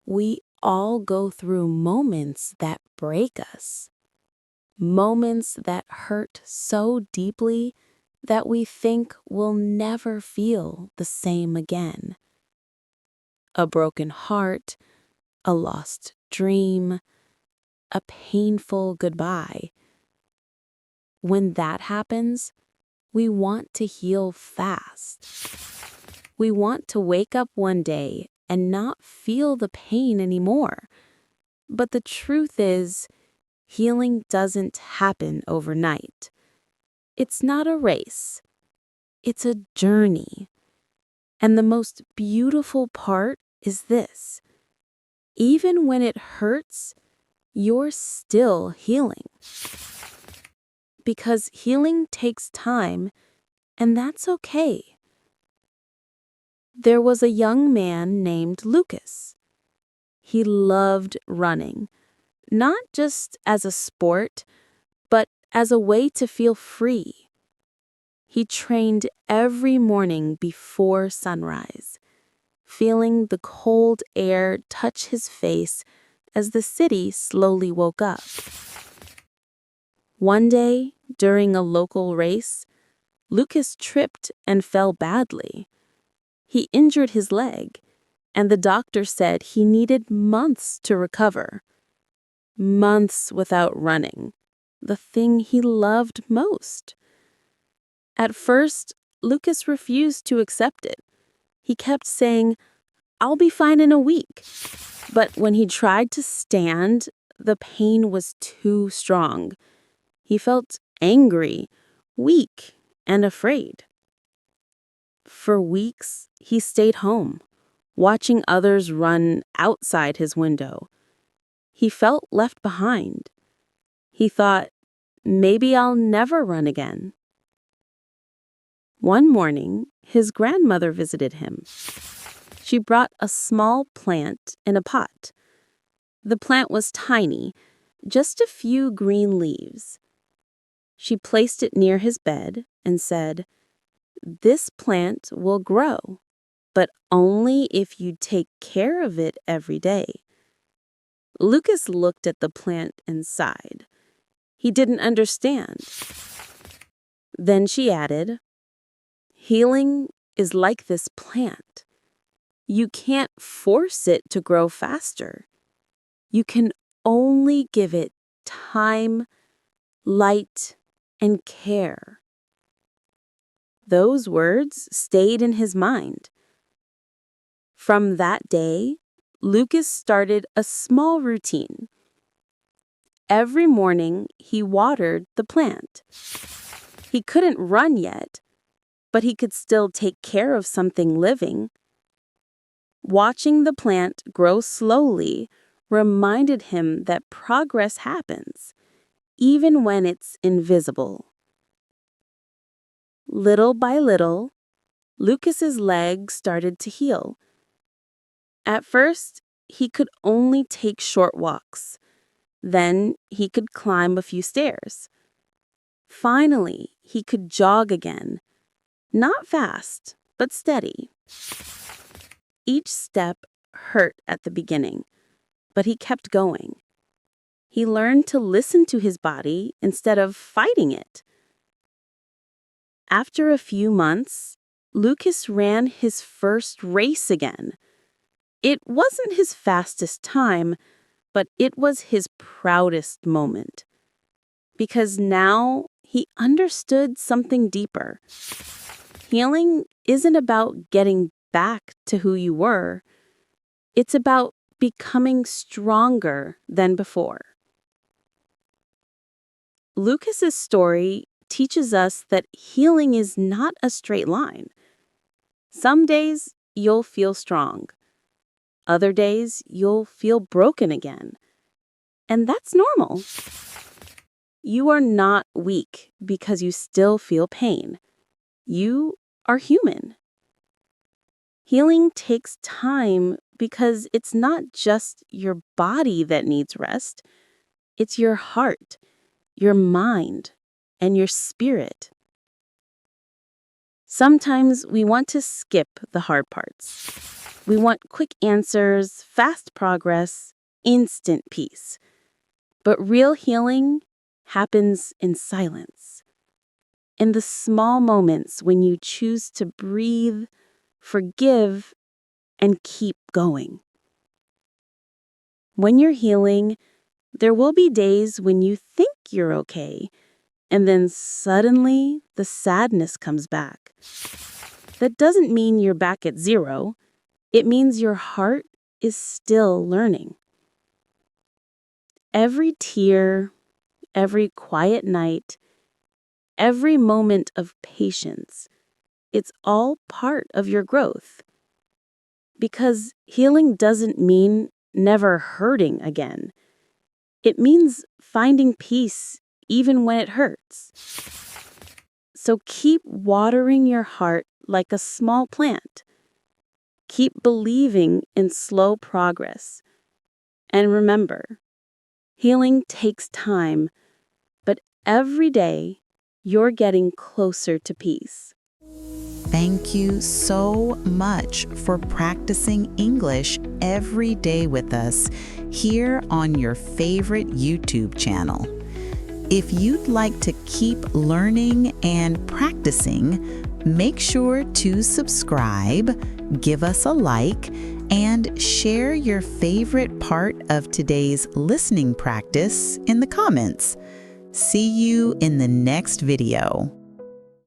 We all go through moments that break us, moments that hurt so deeply that we think we'll never feel the same again. A broken heart, a lost dream, a painful goodbye. When that happens, we want to heal fast. We want to wake up one day and not feel the pain anymore. But the truth is, healing doesn't happen overnight. It's not a race. It's a journey. And the most beautiful part is this. Even when it hurts, you're still healing. Because healing takes time, and that's okay. There was a young man named Lucas. He loved running, not just as a sport, but as a way to feel free. He trained every morning before sunrise, feeling the cold air touch his face as the city slowly woke up. One day, during a local race, Lucas tripped and fell badly. He injured his leg, and the doctor said he needed months to recover. Months without running, the thing he loved most. At first, Lucas refused to accept it. He kept saying, "I'll be fine in a week." But when he tried to stand, the pain was too strong. He felt angry, weak, and afraid. For weeks, he stayed home, watching others run outside his window. He felt left behind. He thought, maybe I'll never run again. One morning, his grandmother visited him. She brought a small plant in a pot. The plant was tiny, just a few green leaves. She placed it near his bed and said, "This plant will grow, but only if you take care of it every day." Lucas looked at the plant and sighed. He didn't understand. Then she added, "Healing is like this plant. You can't force it to grow faster. You can only give it time, light, and care." Those words stayed in his mind. From that day, Lucas started a small routine. Every morning, he watered the plant. He couldn't run yet, but he could still take care of something living. Watching the plant grow slowly reminded him that progress happens, even when it's invisible. Little by little, Lucas's legs started to heal. At first, he could only take short walks. Then he could climb a few stairs. Finally, he could jog again. Not fast, but steady. Each step hurt at the beginning, but he kept going. He learned to listen to his body instead of fighting it. After a few months, Lucas ran his first race again. It wasn't his fastest time, but it was his proudest moment. Because now he understood something deeper. Healing isn't about getting back to who you were. It's about becoming stronger than before. Lucas's story teaches us that healing is not a straight line. Some days you'll feel strong. Other days you'll feel broken again. And that's normal. You are not weak because you still feel pain. You are human. Healing takes time because it's not just your body that needs rest. It's your heart, your mind, and your spirit. Sometimes we want to skip the hard parts. We want quick answers, fast progress, instant peace. But real healing happens in silence, in the small moments when you choose to breathe, forgive, and keep going. When you're healing, there will be days when you think you're okay, and then suddenly the sadness comes back. That doesn't mean you're back at zero. It means your heart is still learning. Every tear, every quiet night, every moment of patience, it's all part of your growth. Because healing doesn't mean never hurting again. It means finding peace even when it hurts. So keep watering your heart like a small plant. Keep believing in slow progress. And remember, healing takes time, but every day you're getting closer to peace. Thank you so much for practicing English every day with us here on your favorite YouTube channel. If you'd like to keep learning and practicing, make sure to subscribe, give us a like, and share your favorite part of today's listening practice in the comments. See you in the next video.